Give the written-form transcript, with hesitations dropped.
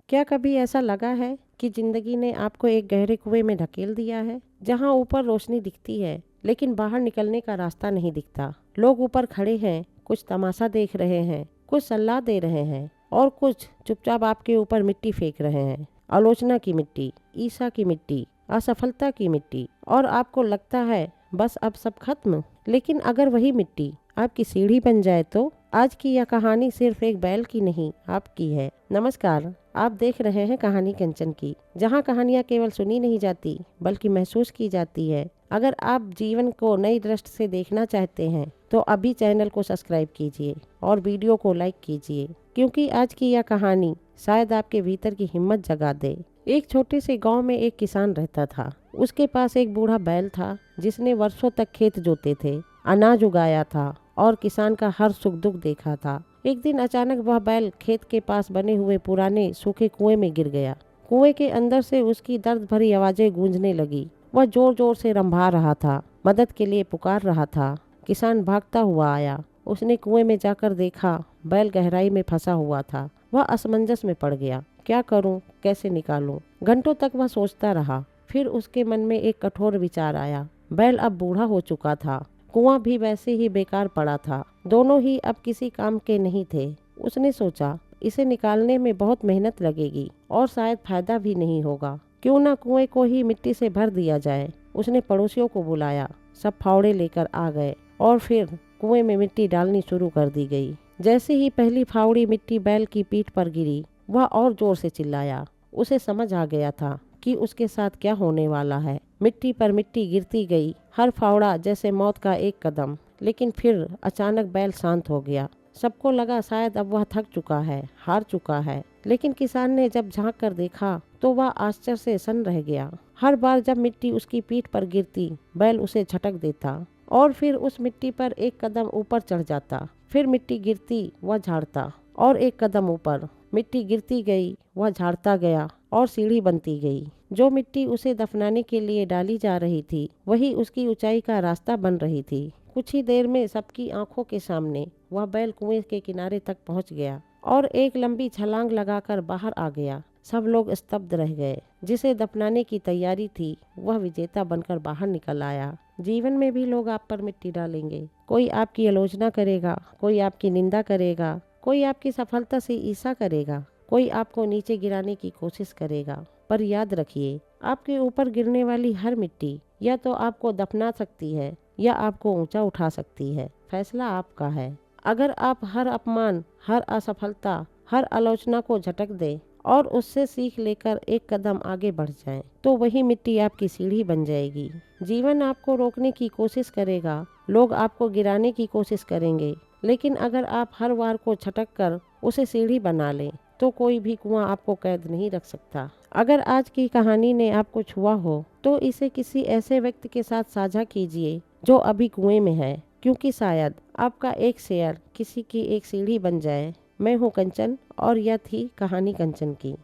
क्या कभी ऐसा लगा है कि जिंदगी ने आपको एक गहरे कुएं में ढकेल दिया है, जहां ऊपर रोशनी दिखती है लेकिन बाहर निकलने का रास्ता नहीं दिखता। लोग ऊपर खड़े हैं, कुछ तमाशा देख रहे हैं, कुछ सलाह दे रहे हैं और कुछ चुपचाप आपके ऊपर मिट्टी फेंक रहे हैं। आलोचना की मिट्टी, ईर्ष्या की मिट्टी, असफलता की मिट्टी। और आपको लगता है बस अब सब खत्म। लेकिन अगर वही मिट्टी आपकी सीढ़ी बन जाए तो? आज की यह कहानी सिर्फ एक बैल की नहीं, आपकी है। नमस्कार, आप देख रहे हैं कहानी कंचन की, जहां कहानियां केवल सुनी नहीं जाती बल्कि महसूस की जाती है। अगर आप जीवन को नई दृष्टि से देखना चाहते हैं तो अभी चैनल को सब्सक्राइब कीजिए और वीडियो को लाइक कीजिए, क्योंकि आज की यह कहानी शायद आपके भीतर की हिम्मत जगा दे। एक छोटे से गांव में एक किसान रहता था। उसके पास एक बूढ़ा बैल था जिसने वर्षों तक खेत जोते थे, अनाज उगाया था और किसान का हर सुख दुख देखा था। एक दिन अचानक वह बैल खेत के पास बने हुए पुराने सूखे कुएं में गिर गया। कुएं के अंदर से उसकी दर्द भरी आवाजें गूंजने लगी। वह जोर जोर से रंभा रहा था, मदद के लिए पुकार रहा था। किसान भागता हुआ आया। उसने कुएं में जाकर देखा, बैल गहराई में फंसा हुआ था। वह असमंजस में पड़ गया। क्या करूं, कैसे निकालूं? घंटों तक वह सोचता रहा। फिर उसके मन में एक कठोर विचार आया। बैल अब बूढ़ा हो चुका था, कुआं भी वैसे ही बेकार पड़ा था, दोनों ही अब किसी काम के नहीं थे। उसने सोचा, इसे निकालने में बहुत मेहनत लगेगी और शायद फायदा भी नहीं होगा। क्यों ना कुएं को ही मिट्टी से भर दिया जाए। उसने पड़ोसियों को बुलाया, सब फावड़े लेकर आ गए और फिर कुएं में मिट्टी डालनी शुरू कर दी गई। जैसे ही पहली फावड़ी मिट्टी बैल की पीठ पर गिरी, वह और जोर से चिल्लाया। उसे समझ आ गया था कि उसके साथ क्या होने वाला है। मिट्टी पर मिट्टी गिरती गई, हर फावड़ा जैसे मौत का एक कदम। लेकिन फिर अचानक बैल शांत हो गया। सबको लगा शायद अब वह थक चुका है, हार चुका है। लेकिन किसान ने जब झांक कर देखा तो वह आश्चर्य से सन्न रह गया। हर बार जब मिट्टी उसकी पीठ पर गिरती, बैल उसे झटक देता और फिर उस मिट्टी पर एक कदम ऊपर चढ़ जाता। फिर मिट्टी गिरती, वह झाड़ता और एक कदम ऊपर। मिट्टी गिरती गई, वह झाड़ता गया और सीढ़ी बनती गई। जो मिट्टी उसे दफनाने के लिए डाली जा रही थी, वही उसकी ऊंचाई का रास्ता बन रही थी। कुछ ही देर में सबकी आंखों के सामने वह बैल कुएं के किनारे तक पहुंच गया और एक लंबी छलांग लगाकर बाहर आ गया। सब लोग स्तब्ध रह गए। जिसे दफनाने की तैयारी थी, वह विजेता बनकर बाहर निकल आया। जीवन में भी लोग आप पर मिट्टी डालेंगे। कोई आपकी आलोचना करेगा, कोई आपकी निंदा करेगा, कोई आपकी सफलता से ईर्ष्या करेगा, कोई आपको नीचे गिराने की कोशिश करेगा। पर याद रखिए, आपके ऊपर गिरने वाली हर मिट्टी या तो आपको दफना सकती है या आपको ऊंचा उठा सकती है। फैसला आपका है। अगर आप हर अपमान, हर असफलता, हर आलोचना को झटक दें और उससे सीख लेकर एक कदम आगे बढ़ जाएं, तो वही मिट्टी आपकी सीढ़ी बन जाएगी। जीवन आपको रोकने की कोशिश करेगा, लोग आपको गिराने की कोशिश करेंगे, लेकिन अगर आप हर वार को छटक कर उसे सीढ़ी बना लें तो कोई भी कुआं आपको कैद नहीं रख सकता। अगर आज की कहानी ने आपको छुआ हो तो इसे किसी ऐसे व्यक्ति के साथ साझा कीजिए जो अभी कुएं में है, क्योंकि शायद आपका एक शेयर किसी की एक सीढ़ी बन जाए। मैं हूँ कंचन और यह थी कहानी कंचन की।